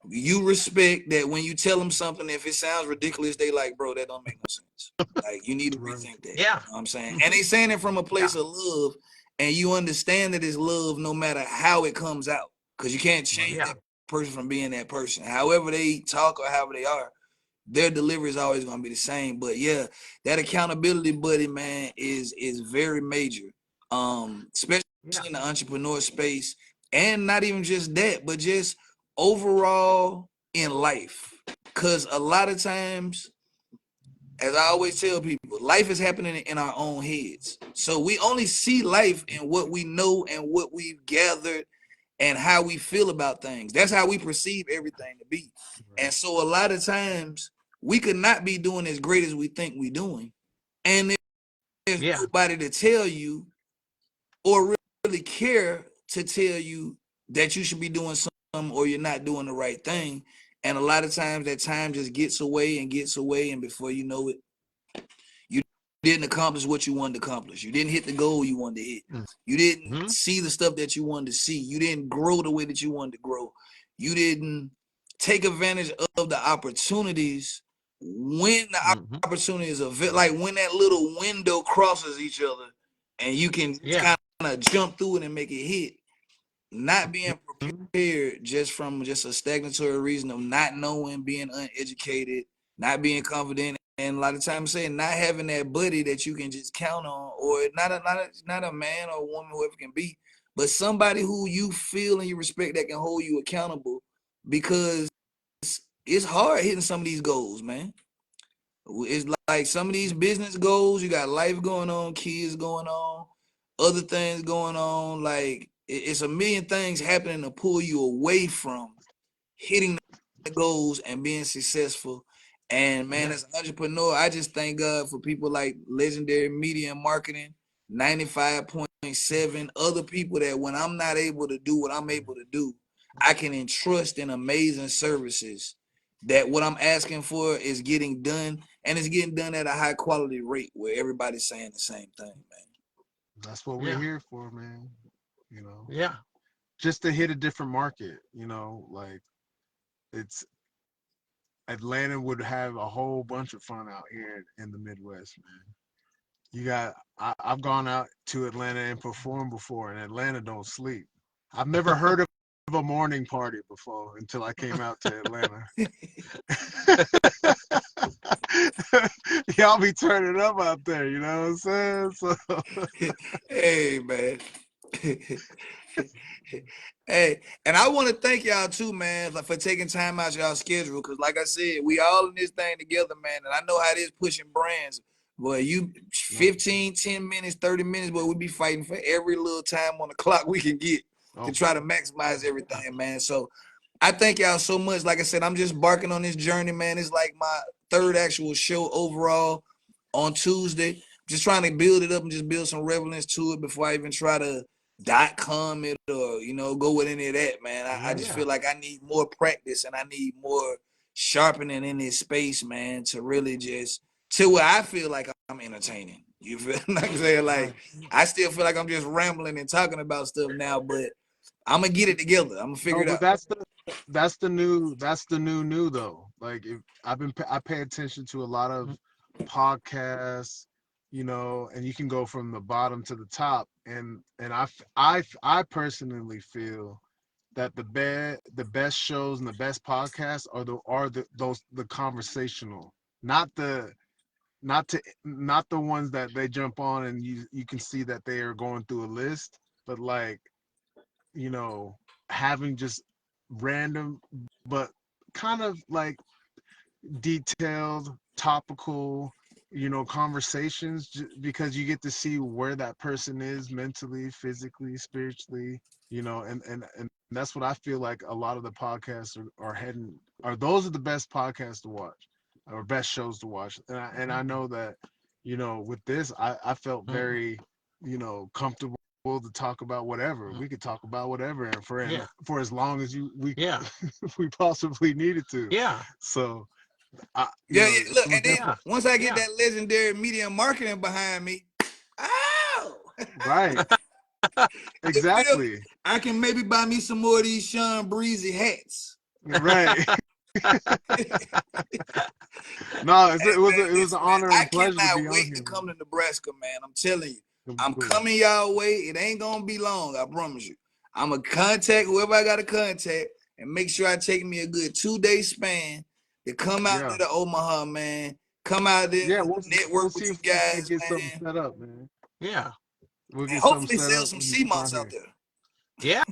A: you respect, that when you tell them something, if it sounds ridiculous, they like, bro, that don't make no sense. Like, you need to
C: Right.
A: rethink that.
B: yeah,
A: You know what I'm saying? And they saying it from a
B: yeah,
A: place of love, and you understand that it's love no matter how it comes out. Because you can't change
C: Right.
B: yeah,
A: that person from being that person. However they talk or however they are, their delivery is always going to be the same. But yeah, that accountability buddy, man, is very major. Especially
B: yeah,
A: in the entrepreneur space, and not even just that, but just overall in life. Because a lot of times, as I always tell people, life is happening in our own heads. So we only see life in what we know and what we've gathered and how we feel about things. That's how we perceive everything to be.
C: Right.
A: And so a lot of times we could not be doing as great as we think we're doing. And there's
B: yeah,
A: nobody to tell you or really care to tell you that you should be doing something or you're not doing the right thing. And a lot of times that time just gets away and gets away. And before you know it, you didn't accomplish what you wanted to accomplish. You didn't hit the goal you wanted to hit. You didn't
B: mm-hmm,
A: see the stuff that you wanted to see. You didn't grow the way that you wanted to grow. You didn't take advantage of the opportunities when the
B: mm-hmm,
A: opportunities are like when that little window crosses each other and you can
B: yeah,
A: kind of jump through it and make it hit. Not being
B: mm-hmm,
A: prepared just from just a stagnatory reason of not knowing, being uneducated, not being confident, and a lot of times saying not having that buddy that you can just count on, or not a man or a woman, whoever it can be, but somebody who you feel and you respect that can hold you accountable, because it's hard hitting some of these goals, man. It's like some of these business goals, you got life going on, kids going on. other things going on. Like it's a million things happening to pull you away from hitting the goals and being successful. And man, as an entrepreneur, I just thank God for people like Legendary Media and Marketing, 95.7, other people that when I'm not able to do what I'm able to do, I can entrust in amazing services that what I'm asking for is getting done, and it's getting done at a high quality rate where everybody's saying the same thing, man.
C: That's what we're here for, man. You know,
B: Yeah.
C: just to hit a different market. You know, like it's Atlanta would have a whole bunch of fun out here in the Midwest, man. You got I've gone out to Atlanta and performed before, and Atlanta don't sleep. I've never heard of a morning party before until I came out to Atlanta. Y'all be turning up out there, you know what I'm saying? So
A: Hey, man. Hey, and I want to thank y'all too, man, for taking time out y'all schedule. Cause like I said, we all in this thing together, man. And I know how it is pushing brands. But you 15, 10 minutes, 30 minutes, but we be fighting for every little time on the clock we can get to try to maximize everything, man. So I thank y'all so much. Like I said, I'm just barking on this journey, man. It's like my third actual show overall on Tuesday. Just trying to build it up and just build some relevance to it before I even try to .com it or, you know, go with any of that, man. I just feel like I need more practice and I need more sharpening in this space, man, to really just to where I feel like I'm entertaining. You feel like I'm saying? Like I still feel like I'm just rambling and talking about stuff now, but I'm gonna get it together. I'm gonna figure it out.
C: that's the new though. Like if I pay attention to a lot of podcasts, you know, and you can go from the bottom to the top, and I personally feel that the best shows and the best podcasts are the conversational, not the not the ones that they jump on and you can see that they are going through a list, but like, you know, having just random but kind of like detailed, topical, you know, conversations, because you get to see where that person is mentally, physically, spiritually, you know, and that's what I feel like a lot of the podcasts are heading, are those are the best podcasts to watch or best shows to watch. And I know that, you know, with this, I felt very, you know, comfortable to talk about whatever. We could talk about whatever and for as long as we we possibly needed to.
B: Yeah.
C: So
A: Yeah, look, and then
C: definitely
A: once I get that Legendary Media and Marketing behind me,
C: right. Exactly.
A: I can maybe buy me some more of these Sean Breezy hats.
C: Right. No, it was an honor and a pleasure to be on here. I cannot
A: wait to come to Nebraska, man. I'm telling you. I'm coming y'all way. It ain't gonna be long, I promise you. I'm gonna contact whoever I gotta contact and make sure I take me a good 2-day span to come out to the Omaha, man. Come out there, network with you guys,
C: get
A: man.
C: something set up, man.
B: Yeah.
C: We'll
A: get hopefully sell some sea moss out there.
B: Yeah.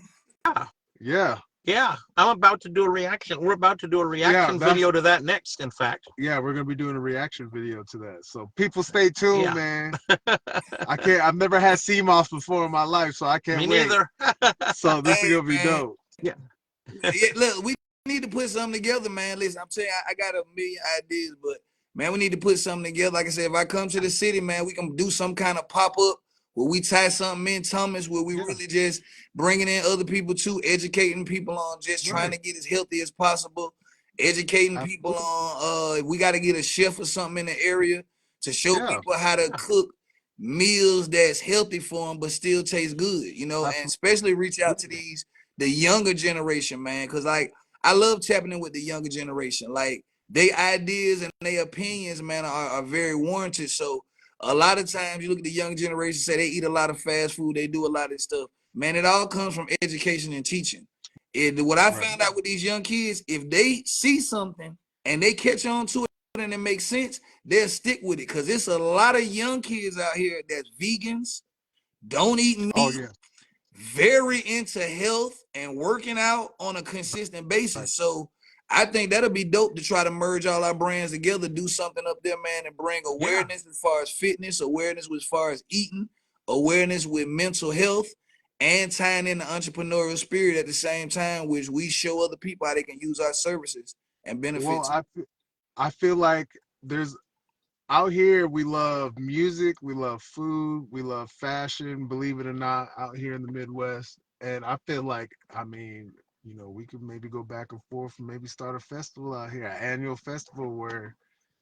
C: Yeah.
B: Yeah. I'm about to do a reaction. We're about to do a reaction video to that next, in fact.
C: Yeah, we're gonna be doing a reaction video to that. So people stay tuned, man. I've never had sea moss before in my life, so I can't wait.
B: Me neither.
C: So this is gonna be dope.
A: Yeah. Look, we need to put something together, man. Listen, I'm saying I got a million ideas, but man, we need to put something together. Like I said, if I come to the city, man, we can do some kind of pop-up where we tie something in, Thomas, where we really just bringing in other people too, educating people on just trying to get as healthy as possible, educating people on we got to get a chef or something in the area to show people how to cook meals that's healthy for them but still taste good, you know, and especially reach out to the younger generation, man, because like I love tapping in with the younger generation. Like their ideas and their opinions, man, are very warranted. So a lot of times you look at the young generation, say they eat a lot of fast food, they do a lot of stuff. Man, it all comes from education and teaching. What I found out with these young kids, if they see something and they catch on to it and it makes sense, they'll stick with it. Because it's a lot of young kids out here that's vegans, don't eat meat, very into health and working out on a consistent basis. So I think that'll be dope to try to merge all our brands together, do something up there, man, and bring awareness as far as fitness, awareness as far as eating, awareness with mental health and tying in the entrepreneurial spirit at the same time, which we show other people how they can use our services and benefit.
C: Well, I feel like there's out here, we love music, we love food, we love fashion, believe it or not, out here in the Midwest. And I feel like, I mean, we could maybe go back and forth and maybe start a festival out here, an annual festival where,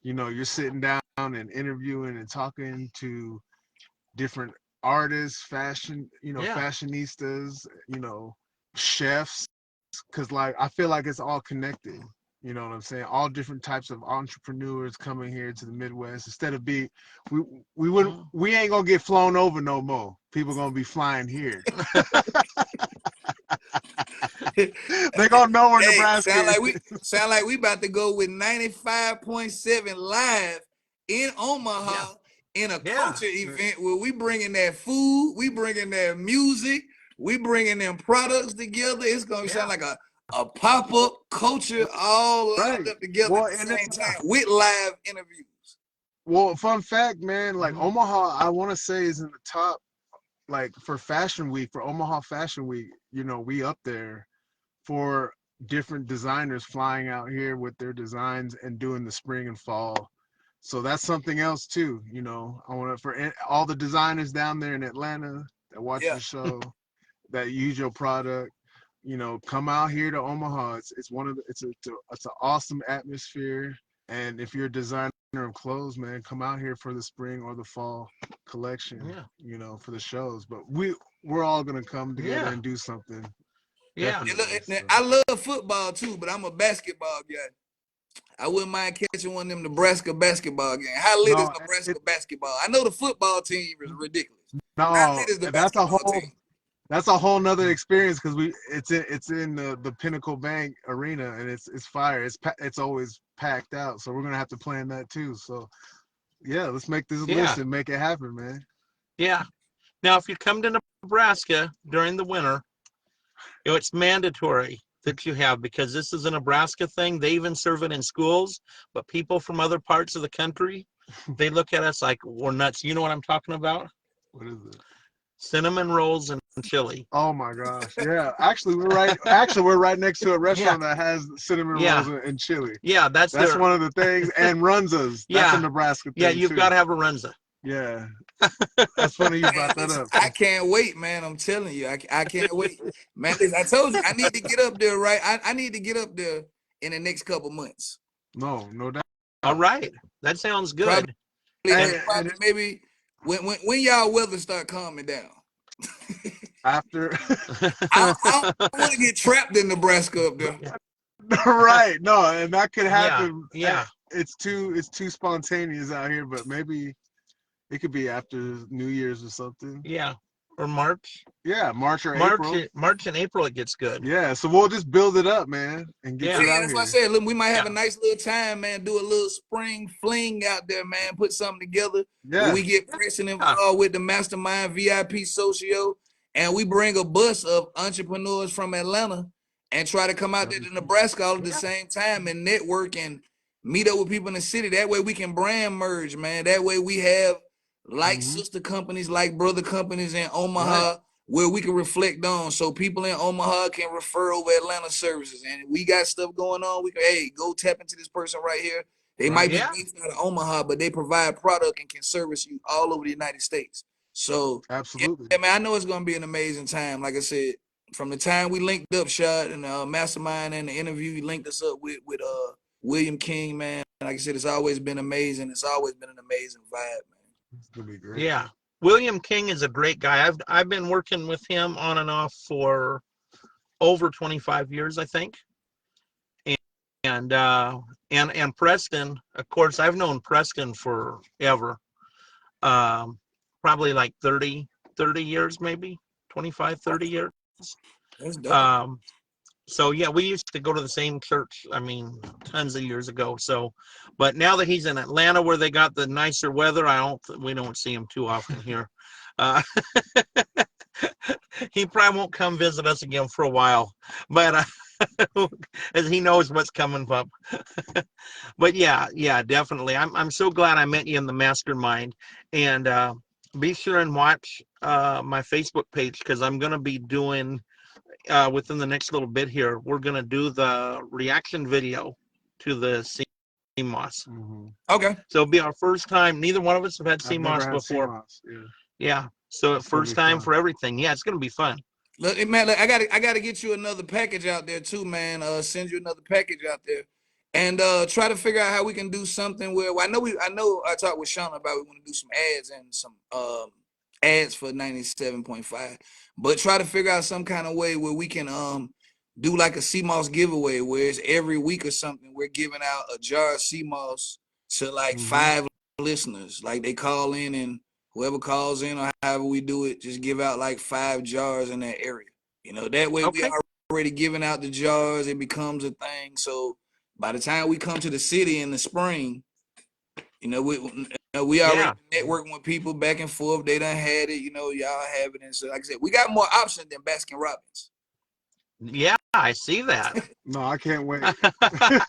C: you're sitting down and interviewing and talking to different artists, fashion, fashionistas, chefs, because like I feel like it's all connected. You know what I'm saying? All different types of entrepreneurs coming here to the Midwest. Instead of we ain't gonna get flown over no more. People gonna be flying here. They gonna know where Nebraska
A: sound like we about to go with 95.7 live in Omaha in a culture event where we bringing that food, we bringing that music, we bringing them products together. It's gonna sound like a pop-up culture all lined up together at the same time with live interviews.
C: Well, fun fact, man, like Omaha, I want to say is in the top, like for Fashion Week, for Omaha Fashion Week, we up there for different designers flying out here with their designs and doing the spring and fall. So that's something else too, I want to, for all the designers down there in Atlanta that watch the show, that use your product, come out here to Omaha. It's an awesome atmosphere. And if you're a designer of clothes, man, come out here for the spring or the fall collection, for the shows. But we're all gonna come together and do something.
A: Yeah. I love football too, but I'm a basketball guy. I wouldn't mind catching one of them Nebraska basketball games. How lit is Nebraska basketball? I know the football team is ridiculous.
C: No,
A: how lit is the basketball team?
C: That's a whole nother experience because it's in the Pinnacle Bank Arena and it's fire. It's always packed out, so we're gonna have to plan that too. So yeah, let's make this list and make it happen, man.
B: Yeah. Now, if you come to Nebraska during the winter, it's mandatory that you have, because this is a Nebraska thing. They even serve it in schools, but people from other parts of the country, they look at us like we're nuts. You know what I'm talking about?
C: What is it?
B: Cinnamon rolls and chili.
C: Oh my gosh! Yeah, actually we're right next to a restaurant that has cinnamon rolls and chili.
B: Yeah, that's
C: one of the things. And runzas. That's a Nebraska thing.
B: Yeah, you've got to have a runza.
C: Yeah, that's funny you brought that up.
A: I can't wait, man. I'm telling you, I can't wait, man. I told you I need to get up there, right? I need to get up there in the next couple months.
C: No doubt.
B: All right, that sounds good.
A: Probably maybe when y'all weather start calming down.
C: After
A: I don't want to get trapped in Nebraska up there.
C: Right. No, and that could happen.
B: Yeah.
C: It's too spontaneous out here, but maybe it could be after New Year's or something.
B: Yeah. Or March.
C: Yeah, March or April.
B: March and April it gets good.
C: Yeah, so we'll just build it up, man, and get it out
A: that's
C: here.
A: what I said. Look, we might have a nice little time, man. Do a little spring fling out there, man. Put something together. Yeah. We get Preston involved with the Mastermind VIP Socio, and we bring a bus of entrepreneurs from Atlanta and try to come out there to Nebraska all at the same time and network and meet up with people in the city. That way we can brand merge, man. That way we have sister companies, like brother companies in Omaha, where we can reflect on, so people in Omaha can refer over Atlanta services. And we got stuff going on, we can, go tap into this person right here. They might be based out of Omaha, but they provide product and can service you all over the United States. So
C: absolutely,
A: man, I know it's gonna be an amazing time. Like I said, from the time we linked up, Shad, and Mastermind, and the interview you linked us up with William King, man. Like I said, it's always been amazing. It's always been an amazing vibe, man.
C: It's gonna be great.
B: Yeah, William King is a great guy. I've been working with him on and off for over 25 years, I think. And Preston, of course, I've known Preston forever. Probably like 30 years, maybe 25, 30 years.
A: That's dope.
B: So yeah, we used to go to the same church, I mean, tons of years ago. So, but now that he's in Atlanta where they got the nicer weather, we don't see him too often here. He probably won't come visit us again for a while, but as he knows what's coming up. But yeah, definitely. I'm so glad I met you in the mastermind, and be sure and watch my Facebook page, because I'm going to be doing within the next little bit here. We're going to do the reaction video to the sea moss.
C: Mm-hmm.
A: Okay.
B: So it'll be our first time. Neither one of us have had sea
C: I've never
B: moss
C: had
B: before.
C: CMOS. Yeah.
B: Yeah. So
C: It's gonna
B: first
C: be
B: time
C: fun.
B: for everything. Yeah, it's going to be fun.
A: Look, man, look, I gotta get you another package out there too, man. Send you another package out there, and try to figure out how we can do something where well, I know I talked with Sean about we want to do some ads and some ads for 97.5, but try to figure out some kind of way where we can do like a CMOS giveaway where it's every week or something we're giving out a jar of CMOS to like
C: Mm-hmm.
A: 5 listeners. Like they call in and whoever calls in or however we do it, just give out like 5 jars in that area. You know, that way we
B: Okay.
A: are already giving out the jars. It becomes a thing. So by the time we come to the city in the spring, you know, we already
B: Yeah.
A: networking with people back and forth. They done had it. You know, y'all have it. And so, like I said, we got more options than Baskin Robbins.
B: Yeah, I see that.
C: No, I can't wait.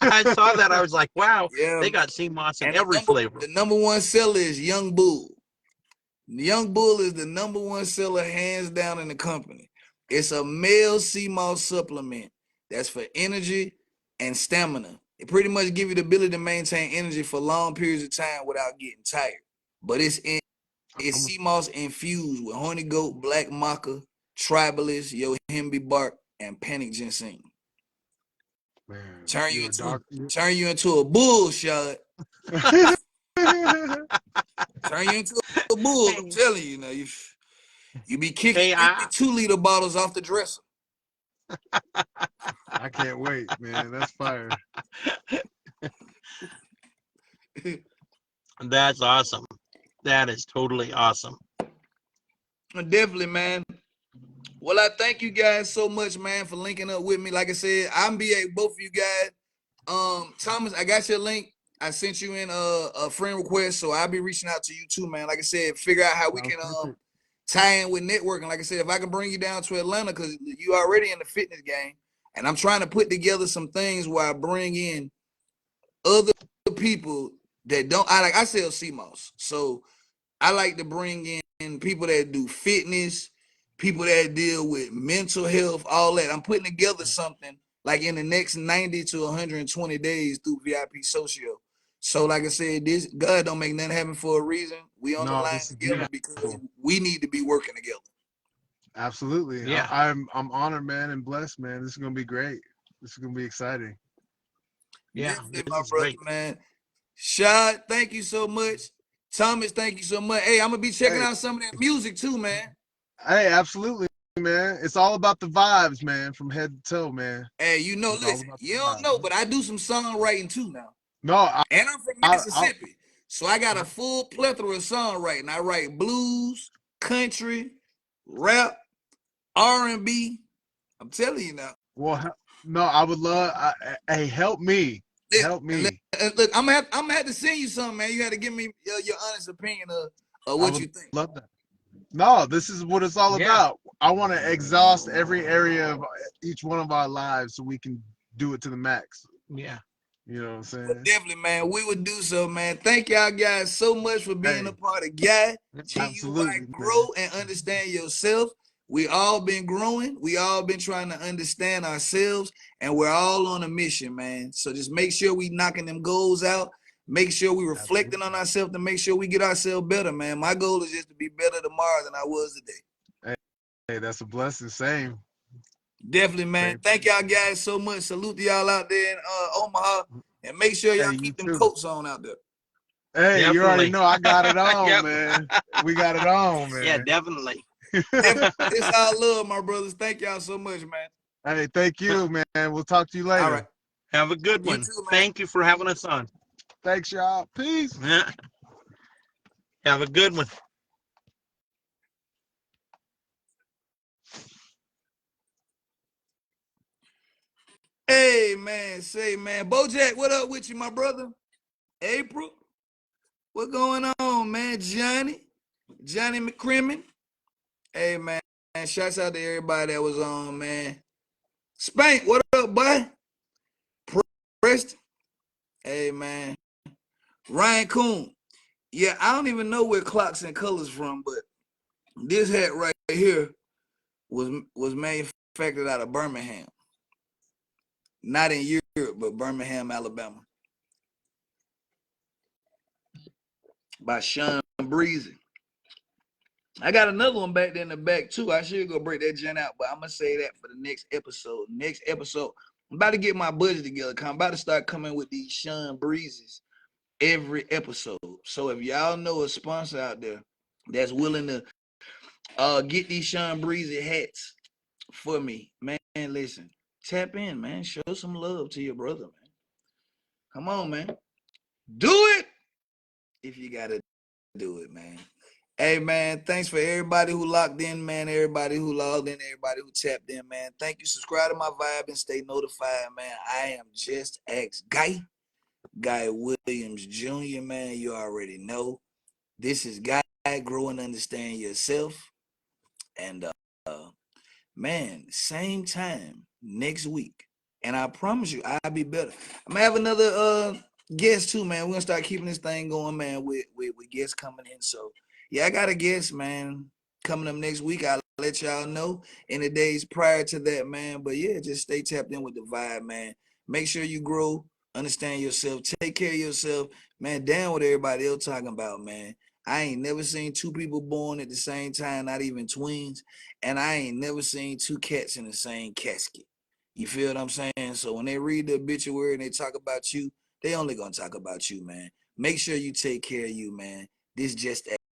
B: I saw that. I was like, wow,
A: Yeah.
B: they got sea moss in
A: And
B: every flavor.
A: the number one seller is Young Bull. Young Bull is the number one seller hands down in the company. It's a male sea moss supplement that's for energy and stamina. It pretty much gives you the ability to maintain energy for long periods of time without getting tired. But it's sea moss infused with honey goat, black maca, tribalist, yohimbe bark, and panic ginseng.
C: Man,
A: Turn
C: you're
A: you
C: a doctor.
A: into a bull, Shad. Turn you into a bull. I'm telling you, now you be kicking
B: Hey,
A: empty 2-liter bottles off the dresser.
C: I can't wait, man. That's fire.
B: that's awesome. That is totally awesome.
A: Definitely, man. Well, I thank you guys so much, man, for linking up with me. Like I said, I'm BA, both of you guys. Thomas, I got your link. I sent you in a friend request, so I'll be reaching out to you too, man. Like I said, figure out how we can tie in with networking. Like I said, if I can bring you down to Atlanta, because you already in the fitness game, and I'm trying to put together some things where I bring in other people that don't. I sell CMOS, so I like to bring in people that do fitness, people that deal with mental health, all that. I'm putting together something like in the next 90 to 120 days through VIP Social. So, like I said, this God don't make nothing happen for a reason. We on the
C: No,
A: line
C: this is
A: together because
C: beautiful.
A: we need to be working together.
C: Absolutely.
B: Yeah.
C: I'm honored, man, and blessed, man. This is gonna be great. This is gonna be exciting.
B: Yeah,
A: Definitely,
B: this
A: my
B: is
A: brother,
B: great.
A: man. Shad, thank you so much. Thomas, thank you so much. Hey, I'm gonna be checking
C: Hey,
A: out some of that music too, man.
C: hey, absolutely, man. It's all about the vibes, man, from head to toe, man.
A: Hey, you know,
C: It's all
A: listen,
C: about the
A: you don't
C: vibes.
A: know, but I do some songwriting too now.
C: No,
A: And I'm from
C: I
A: Mississippi. So I got a full plethora of songwriting. I write blues, country, rap, R&B. I'm telling you now.
C: well, no, I would love. Hey, help me, help me.
A: Look, I'm gonna have to send you something, man. You got to give me your honest opinion of
C: I
A: what
C: would
A: you think.
C: love that. No, this is what it's all
B: Yeah.
C: about. I want to exhaust every area of each one of our lives so we can do it to the max.
B: Yeah.
C: You know what I'm saying?
A: But definitely, man, we would do so, man. Thank y'all guys so much for being
C: Hey,
A: a part of GUY, GUY
C: absolutely, man.
A: Grow and Understand Yourself. We all been growing. We all been trying to understand ourselves, and we're all on a mission, man. So just make sure we knocking them goals out. Make sure we reflecting
C: Absolutely.
A: on ourselves to make sure we get ourselves better, man. My goal is just to be better tomorrow than I was today.
C: Hey, that's a blessing. Same.
A: Definitely, man.
C: Same.
A: Thank y'all guys so much. Salute to y'all out there in Omaha, and make sure y'all
C: Hey, you
A: keep them
C: too.
A: coats on out there.
C: Hey, you already
B: Definitely.
C: know I got it on,
B: Yep.
C: man. We got it on,
B: Yeah,
C: man.
B: definitely.
A: It's all love, my brothers. Thank y'all so much, man.
C: Hey, thank you, man. We'll talk to you
A: All
C: later.
A: right.
B: Have a good
A: You
B: one.
A: too, man.
B: Thank you for having us on.
C: Thanks, y'all. Peace.
B: Have a good one.
A: Hey, man. Say, man. Bojack, what up with you, my brother? April, what going on, man? Johnny McCrimmon. Hey, man. Shouts out to everybody that was on, man. Spank, what up, boy? Preston. Hey, man. Ryan Coon. Yeah, I don't even know where Clocks and Colors from, but This hat right here was manufactured out of Birmingham. Not in Europe, but Birmingham, Alabama. By Sean Breezy. I got another one back there in the back too. I should go break that gen out, but I'm gonna say that for the next episode. Next episode, I'm about to get my budget together. I'm about to start coming with these Sean Breezes every episode. So if y'all know a sponsor out there that's willing to get these Sean Breezy hats for me, man, listen, tap in, man. Show some love to your brother, man. Come on, man. Do it if you gotta do it, man. Hey, man, thanks for everybody who locked in, man. Everybody who logged in, everybody who tapped in, man. Thank you. Subscribe to my vibe and stay notified, man. I am Just Ask Guy Williams Jr., man. You already know. This is Guy, Grow and Understand Yourself. And, man, same time next week. And I promise you, I'll be better. I'm gonna have another guest too, man. We're gonna start keeping this thing going, man, with guests coming in. So yeah, I got a guest, man, coming up next week. I'll let y'all know in the days prior to that, man. But yeah, just stay tapped in with the vibe, man. Make sure you grow, understand yourself, take care of yourself, man. Down what everybody else talking about, man. I ain't never seen two people born at the same time, not even twins. And I ain't never seen two cats in the same casket. You feel what I'm saying? So when they read the obituary and they talk about you, they only gonna talk about you, man. Make sure you take care of you, man. This just